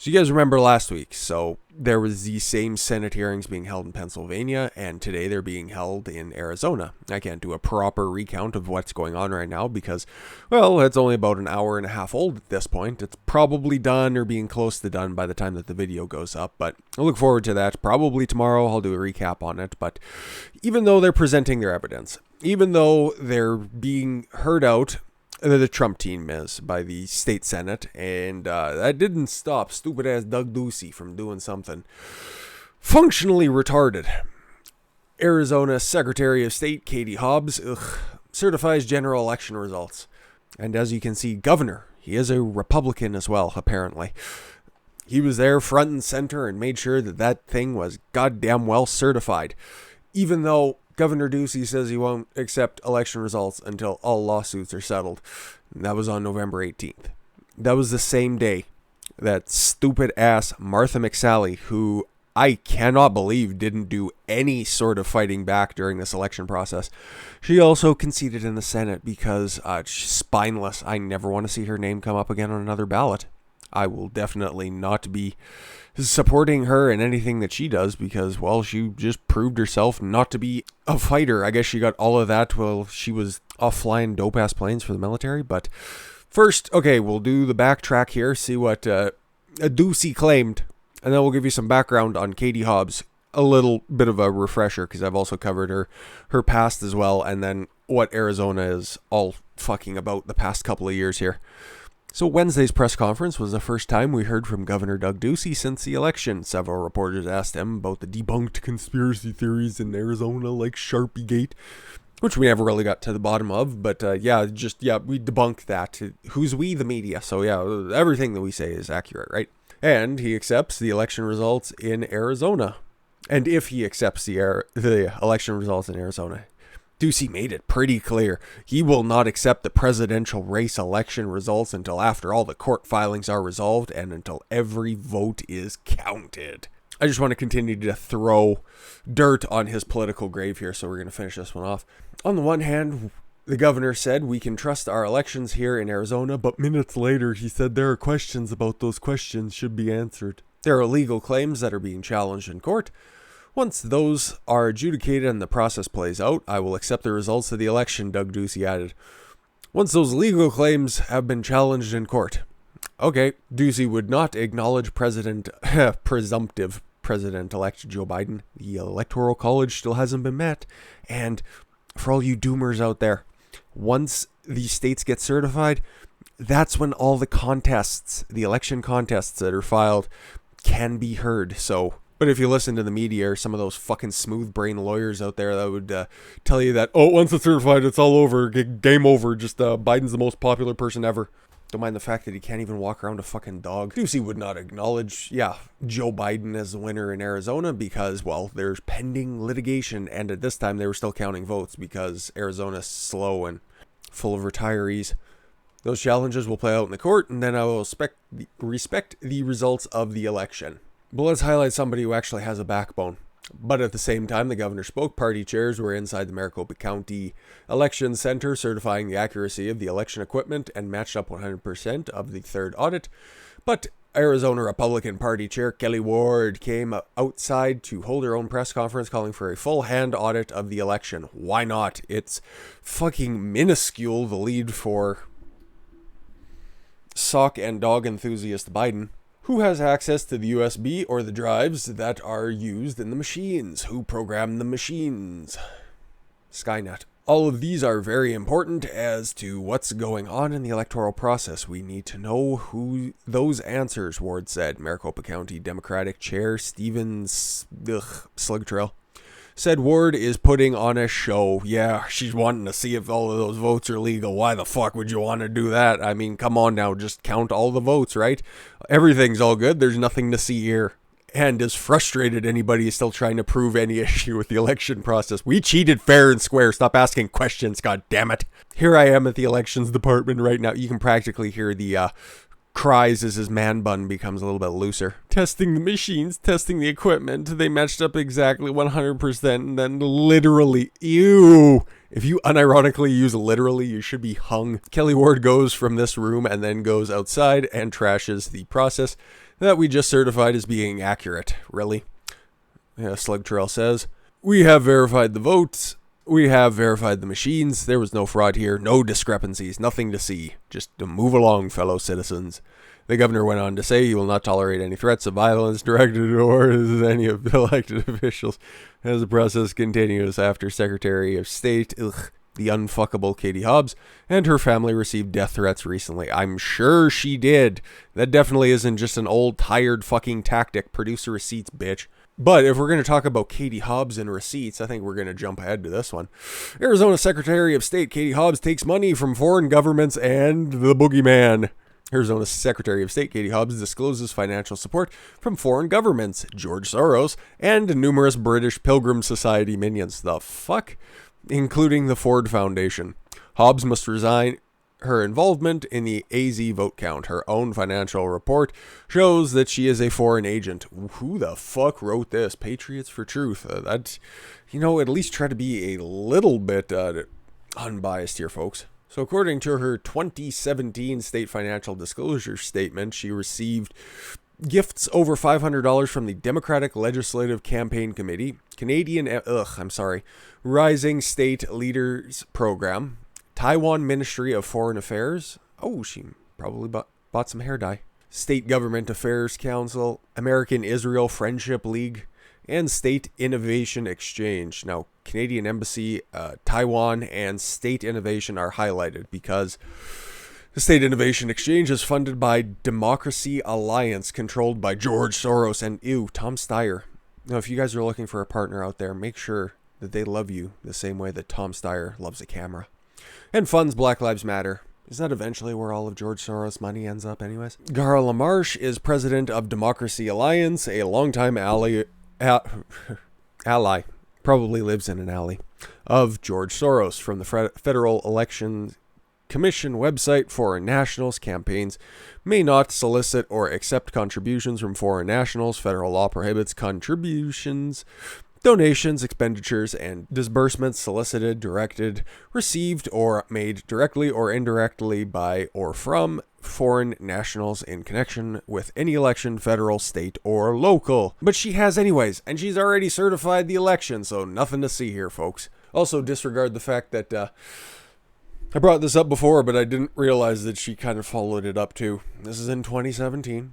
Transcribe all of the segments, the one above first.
So you guys remember last week, so there was the same Senate hearings being held in Pennsylvania, and today they're being held in Arizona. I can't do a proper recount of what's going on right now because, well, it's only about an hour and a half old at this point. It's probably done or being close to done by the time that the video goes up, but I look forward to that. Probably tomorrow I'll do a recap on it, but even though they're presenting their evidence, even though they're being heard out, the Trump team is by the state senate, and that didn't stop stupid ass Doug Doucey from doing something functionally retarded. Arizona Secretary of State Katie Hobbs certifies general election results, and as you can see, governor, he is a Republican as well, apparently. He was there front and center and made sure that that thing was goddamn well certified, even though Governor Doucey says he won't accept election results until all lawsuits are settled. That was on November 18th. That was the same day that stupid ass Martha McSally, who I cannot believe didn't do any sort of fighting back during this election process. She also conceded in the Senate because she's spineless. I never want to see her name come up again on another ballot. I will definitely not be supporting her in anything that she does because, well, she just proved herself not to be a fighter. I guess she got all of that while she was off flying dope-ass planes for the military. But first, okay, we'll do the backtrack here, see what Doucey claimed, and then we'll give you some background on Katie Hobbs. A little bit of a refresher because I've also covered her past as well, and then what Arizona is all fucking about the past couple of years here. So Wednesday's press conference was the first time we heard from Governor Doug Doucey since the election. Several reporters asked him about the debunked conspiracy theories in Arizona like Sharpiegate, which we never really got to the bottom of, but we debunked that. Who's we? The media. So yeah, everything that we say is accurate, right? And he accepts the election results in Arizona. And if he accepts the election results in Arizona, Doucey made it pretty clear he will not accept the presidential race election results until after all the court filings are resolved and until every vote is counted. I just want to continue to throw dirt on his political grave here, so we're going to finish this one off. On the one hand, the governor said we can trust our elections here in Arizona, but minutes later he said there are questions about those questions should be answered. There are legal claims that are being challenged in court. Once those are adjudicated and the process plays out, I will accept the results of the election, Doug Doucey added. Once those legal claims have been challenged in court. Okay, Doucey would not acknowledge presumptive President-elect Joe Biden. The Electoral College still hasn't been met. And for all you doomers out there, once the states get certified, that's when all the contests, the election contests that are filed, can be heard. But if you listen to the media or some of those fucking smooth brain lawyers out there that would tell you that, oh, once it's certified, it's all over, game over, just Biden's the most popular person ever. Don't mind the fact that he can't even walk around a fucking dog. Doucey would not acknowledge, Joe Biden as the winner in Arizona because, well, there's pending litigation, and at this time they were still counting votes because Arizona's slow and full of retirees. Those challenges will play out in the court, and then I will respect the results of the election. But let's highlight somebody who actually has a backbone. But at the same time, the governor spoke. Party chairs were inside the Maricopa County Election Center certifying the accuracy of the election equipment and matched up 100% of the third audit. But Arizona Republican Party Chair Kelly Ward came outside to hold her own press conference calling for a full hand audit of the election. Why not? It's fucking minuscule, the lead for sock and dog enthusiast Biden. Who has access to the USB or the drives that are used in the machines? Who programmed the machines? Skynet. All of these are very important as to what's going on in the electoral process. We need to know who those answers, Ward said. Maricopa County Democratic Chair Stephen Slugtrail said Ward is putting on a show. Yeah, she's wanting to see if all of those votes are legal. Why the fuck would you want to do that? I mean, come on now, just count all the votes, right? Everything's all good. There's nothing to see here. And as frustrated anybody is still trying to prove any issue with the election process. We cheated fair and square. Stop asking questions, god damn it. Here I am at the elections department right now. You can practically hear the cries as his man bun becomes a little bit looser. Testing the machines, testing the equipment. They matched up exactly 100%, and then literally, ew. If you unironically use literally, you should be hung. Kelly Ward goes from this room and then goes outside and trashes the process. that we just certified as being accurate. Really? Yeah, Slug Trail says, we have verified the votes. We have verified the machines. There was no fraud here. No discrepancies. Nothing to see. Just to move along, fellow citizens. The governor went on to say he will not tolerate any threats of violence directed towards any of the elected officials as the process continues after Secretary of State, the unfuckable Katie Hobbs, and her family received death threats recently. I'm sure she did. That definitely isn't just an old, tired fucking tactic. Produce the receipts, bitch. But if we're going to talk about Katie Hobbs and receipts, I think we're going to jump ahead to this one. Arizona Secretary of State Katie Hobbs takes money from foreign governments and the boogeyman. Arizona Secretary of State Katie Hobbs discloses financial support from foreign governments, George Soros, and numerous British Pilgrim Society minions. The fuck? Including the Ford Foundation. Hobbs must resign her involvement in the AZ vote count. Her own financial report shows that she is a foreign agent. Who the fuck wrote this? Patriots for Truth. At least try to be a little bit unbiased here, folks. So according to her 2017 state financial disclosure statement, she received gifts over $500 from the Democratic Legislative Campaign Committee, Rising State Leaders Program, Taiwan Ministry of Foreign Affairs. Oh, she probably bought some hair dye. State Government Affairs Council, American Israel Friendship League, and State Innovation Exchange. Now, Canadian Embassy, Taiwan, and State Innovation are highlighted because the State Innovation Exchange is funded by Democracy Alliance, controlled by George Soros and, Tom Steyer. Now, if you guys are looking for a partner out there, make sure that they love you the same way that Tom Steyer loves a camera. And funds Black Lives Matter. Is that eventually where all of George Soros' money ends up anyways? Gara LaMarche is president of Democracy Alliance, a longtime ally, probably lives in an alley, of George Soros. From the Federal Election Commission website, foreign nationals' campaigns may not solicit or accept contributions from foreign nationals. Federal law prohibits contributions, donations, expenditures, and disbursements solicited, directed, received, or made directly or indirectly by or from foreign nationals in connection with any election, federal, state, or local. But she has anyways, and she's already certified the election, so nothing to see here, folks. Also, disregard the fact that I brought this up before, but I didn't realize that she kind of followed it up too. This is in 2017,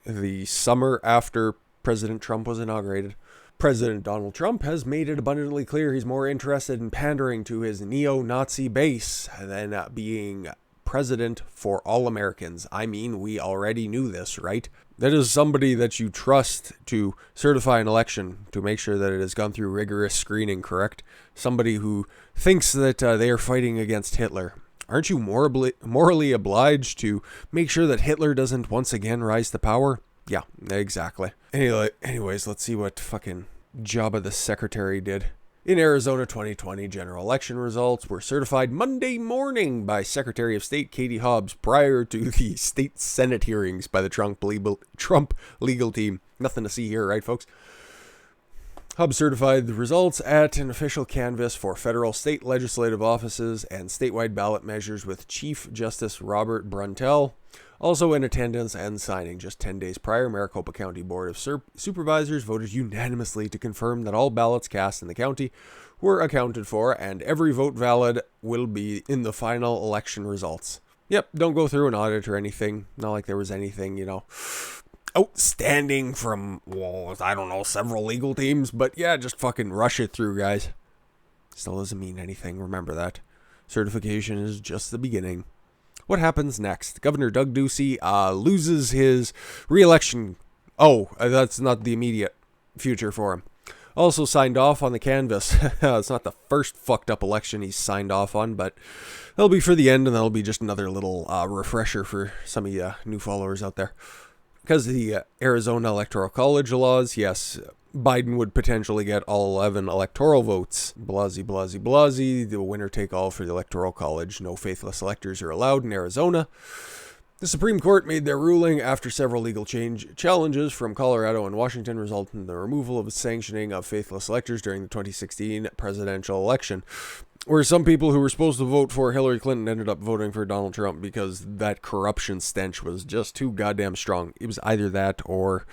the summer after President Trump was inaugurated. President Donald Trump has made it abundantly clear he's more interested in pandering to his neo-Nazi base than being president for all Americans. I mean, we already knew this, right? That is somebody that you trust to certify an election to make sure that it has gone through rigorous screening, correct? Somebody who thinks that they are fighting against Hitler. Aren't you morally obliged to make sure that Hitler doesn't once again rise to power? Yeah, exactly. Anyways, let's see what fucking Jabba the Secretary did. In Arizona 2020, general election results were certified Monday morning by Secretary of State Katie Hobbs prior to the state Senate hearings by the Trump legal team. Nothing to see here, right, folks? Hobbs certified the results at an official canvass for federal state legislative offices and statewide ballot measures with Chief Justice Robert Bruntel also in attendance and signing. Just 10 days prior, Maricopa County Board of Supervisors voted unanimously to confirm that all ballots cast in the county were accounted for and every vote valid will be in the final election results. Yep, don't go through an audit or anything. Not like there was anything, outstanding from, several legal teams. But yeah, just fucking rush it through, guys. Still doesn't mean anything. Remember that. Certification is just the beginning. What happens next? Governor Doug Doucey loses his re-election. Oh, that's not the immediate future for him. Also signed off on the canvas. It's not the first fucked up election he's signed off on, but that'll be for the end, and that'll be just another little refresher for some of you new followers out there. Because of the Arizona Electoral College laws, yes, Biden would potentially get all 11 electoral votes. Blasey, the winner take all for the Electoral College. No faithless electors are allowed in Arizona. The Supreme Court made their ruling after several legal challenges from Colorado and Washington resulted in the removal of the sanctioning of faithless electors during the 2016 presidential election, where some people who were supposed to vote for Hillary Clinton ended up voting for Donald Trump because that corruption stench was just too goddamn strong. It was either that or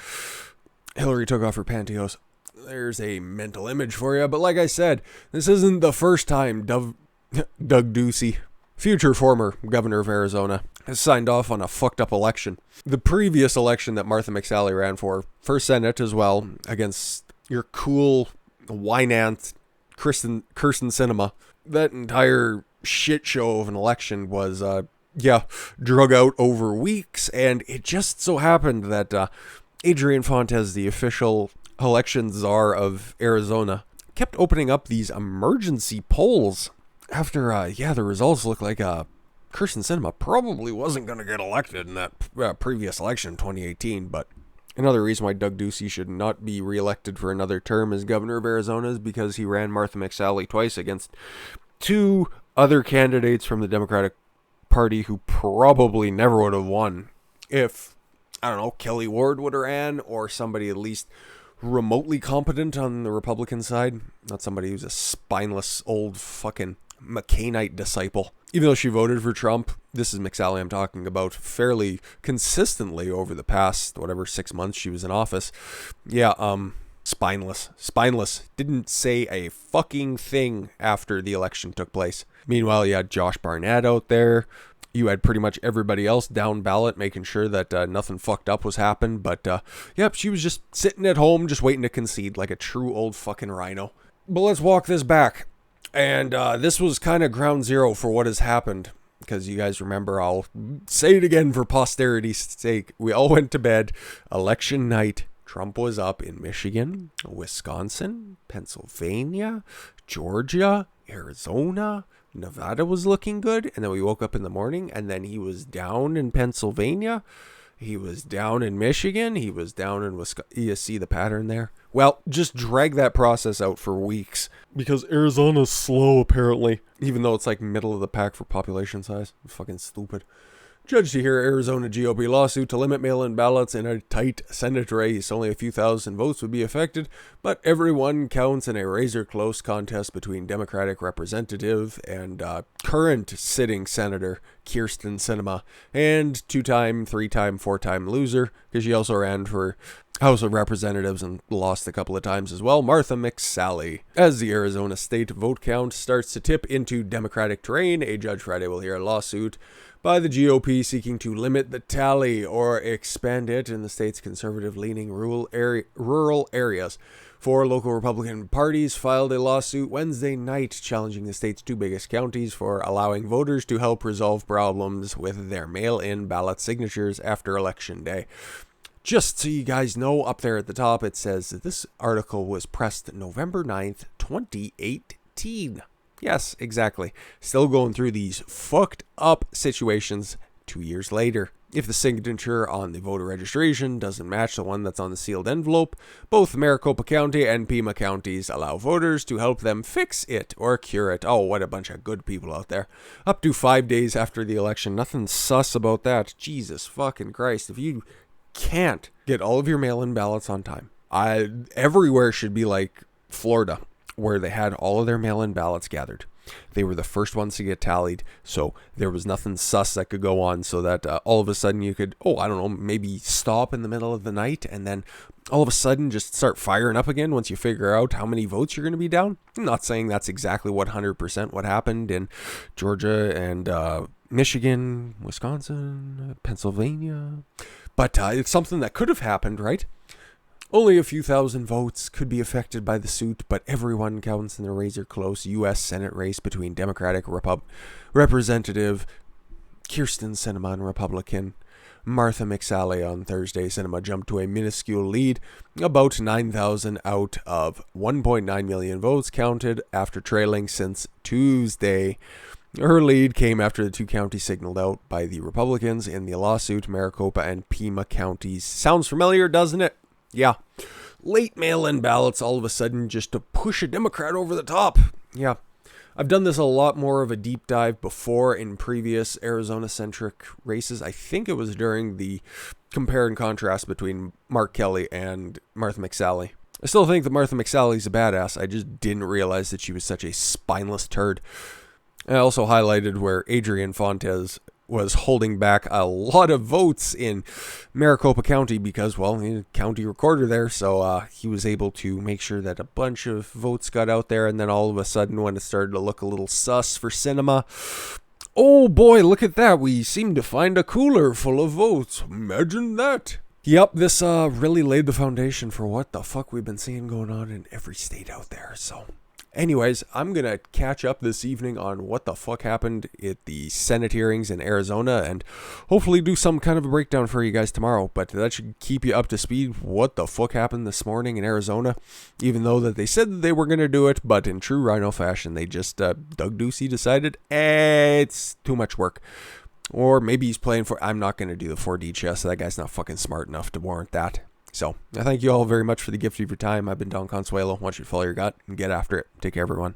Hillary took off her pantyhose. There's a mental image for you, but like I said, this isn't the first time Doug Doucey, future former governor of Arizona, has signed off on a fucked up election. The previous election that Martha McSally ran for Senate as well, against your cool wine-aunt Kirsten Sinema, that entire shit show of an election was, drug out over weeks, and it just so happened that Adrian Fontes, the official election czar of Arizona, kept opening up these emergency polls after, the results looked like Kirsten Sinema probably wasn't going to get elected in that previous election in 2018, but another reason why Doug Doucey should not be reelected for another term as governor of Arizona is because he ran Martha McSally twice against two other candidates from the Democratic Party who probably never would have won if, I don't know, Kelly Ward would have ran, or somebody at least remotely competent on the Republican side. Not somebody who's a spineless old fucking McCainite disciple. Even though she voted for Trump, this is McSally I'm talking about, fairly consistently over the past, 6 months she was in office. Spineless. Didn't say a fucking thing after the election took place. Meanwhile, you had Josh Barnett out there. You had pretty much everybody else down ballot making sure that nothing fucked up was happening. But, she was just sitting at home just waiting to concede like a true old fucking RINO. But let's walk this back. And this was kind of ground zero for what has happened. Because you guys remember, I'll say it again for posterity's sake. We all went to bed. Election night. Trump was up in Michigan, Wisconsin, Pennsylvania, Georgia, Arizona. Nevada was looking good. And then we woke up in the morning and then he was down in Pennsylvania. He was down in Michigan. He was down in Wisconsin. You see the pattern there? Well, just drag that process out for weeks because Arizona's slow, apparently. Even though it's like middle of the pack for population size. Fucking stupid. Judge to hear Arizona GOP lawsuit to limit mail-in ballots in a tight Senate race. Only a few thousand votes would be affected, but everyone counts in a razor-close contest between Democratic representative and current sitting Senator Kirsten Sinema and two-time, three-time, four-time loser, because she also ran for House of Representatives and lost a couple of times as well, Martha McSally. As the Arizona state vote count starts to tip into Democratic terrain, a judge Friday will hear a lawsuit by the GOP seeking to limit the tally or expand it in the state's conservative-leaning rural areas. Four local Republican parties filed a lawsuit Wednesday night challenging the state's two biggest counties for allowing voters to help resolve problems with their mail-in ballot signatures after Election Day. Just so you guys know, up there at the top, it says that this article was pressed November 9th, 2018. Yes, exactly. Still going through these fucked up situations 2 years later. If the signature on the voter registration doesn't match the one that's on the sealed envelope, both Maricopa County and Pima counties allow voters to help them fix it or cure it. Oh, what a bunch of good people out there. Up to 5 days after the election. Nothing sus about that. Jesus fucking Christ. If you can't get all of your mail-in ballots on time, everywhere should be like Florida, where they had all of their mail-in ballots gathered. They were the first ones to get tallied, so there was nothing sus that could go on, so that all of a sudden you could, maybe stop in the middle of the night and then all of a sudden just start firing up again once you figure out how many votes you're going to be down. I'm not saying that's exactly 100% what happened in Georgia and Michigan, Wisconsin, Pennsylvania, but it's something that could have happened, right? Only a few thousand votes could be affected by the suit, but everyone counts in the razor-close U.S. Senate race between Democratic Representative Kirsten Sinema and Republican Martha McSally on Thursday. Sinema jumped to a minuscule lead, about 9,000 out of 1.9 million votes counted after trailing since Tuesday. Her lead came after the two counties signaled out by the Republicans in the lawsuit, Maricopa and Pima counties. Sounds familiar, doesn't it? Yeah. Late mail-in ballots all of a sudden just to push a Democrat over the top. Yeah. I've done this a lot more of a deep dive before in previous Arizona-centric races. I think it was during the compare and contrast between Mark Kelly and Martha McSally. I still think that Martha McSally's a badass. I just didn't realize that she was such a spineless turd. I also highlighted where Adrian Fontes was holding back a lot of votes in Maricopa County because, well, he's a county recorder there, so he was able to make sure that a bunch of votes got out there, and then all of a sudden, when it started to look a little sus for cinema, oh boy, look at that, we seem to find a cooler full of votes. Imagine that. Yep, this really laid the foundation for what the fuck we've been seeing going on in every state out there, so... Anyways, I'm going to catch up this evening on what the fuck happened at the Senate hearings in Arizona and hopefully do some kind of a breakdown for you guys tomorrow. But that should keep you up to speed. What the fuck happened this morning in Arizona? Even though that they said that they were going to do it, but in true RINO fashion, they just, Doug Doucey decided, it's too much work. Or maybe he's playing for, I'm not going to do the 4D chess. That guy's not fucking smart enough to warrant that. So, I thank you all very much for the gift of your time. I've been Don Consuelo. I want you to follow your gut and get after it. Take care, everyone.